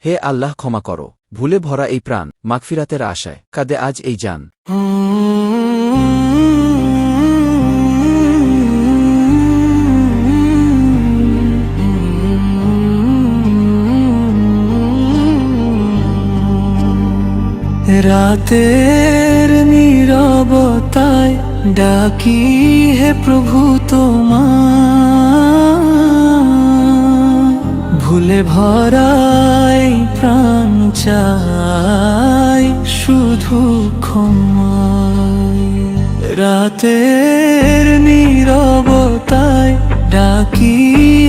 হে আল্লাহ, ক্ষমা করো। ভুলে ভরা এই প্রাণ মাগফিরাতের আশায় কাঁদে আজ এই জান। রাতের নীরবতায় ডাকি হে প্রভু তোমায়, ভুলে ভরাই প্রাণ চাই শুধু ক্ষমায়। রাতের নীরবতায় ডাকি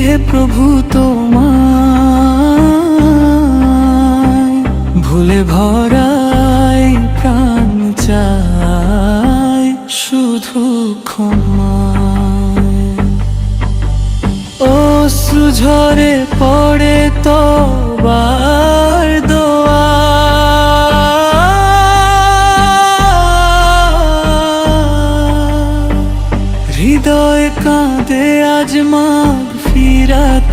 হে প্রভু তোমায়, ভুলে ভরাই প্রাণ চাই শুধু ক্ষমায়। অশ্রু ঝরে পড়ে তওবার দোয়া, হৃদয় কাঁদে আজ মাগফিরাতের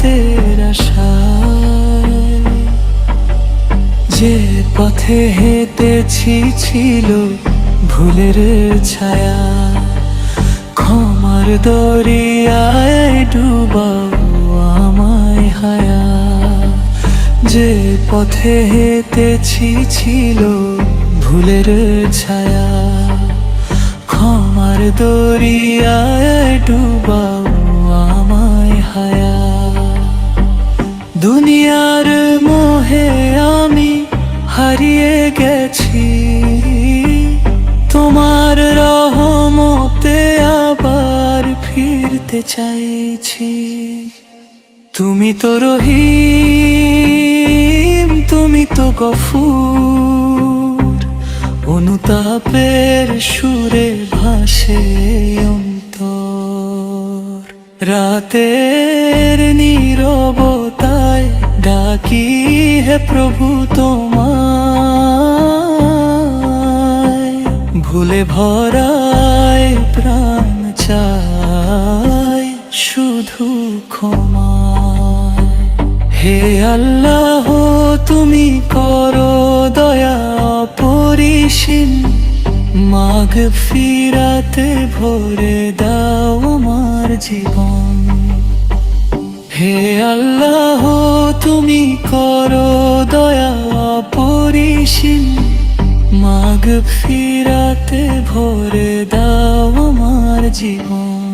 আশায়। যে পথে হেঁটেছি ছিল ভুলের ছায়া, ক্ষমার দরিয়ায় ডুবাও আমায় হায়া। যে পথে হেঁটেছি ছিল ভুলের ছায়া, ক্ষমার দরিয়ায় ডুবাও আমায় হায়া। দুনিয়ার মোহে আমি হারিয়ে গেছি, তোমার রহমতে আবার ফিরতে চাইছি। তুমি তো রহিম, তুমি তো গফুর, অনুতাপের সুরে ভাসে অন্তর। রাতের নীরবতায় ডাকি হে প্রভু তোমায়, ভুলে ভরাই প্রাণ চাই শুধু ক্ষমায়। হে আল্লাহ, তুমি করো দয়া অপরিসীম, মাগফিরাতে ভরে দাও আমার জীবন। হে আল্লাহ, তুমি করো দয়া অপরিসীম, মাগফিরাতে ভরে দাও আমার জীবন।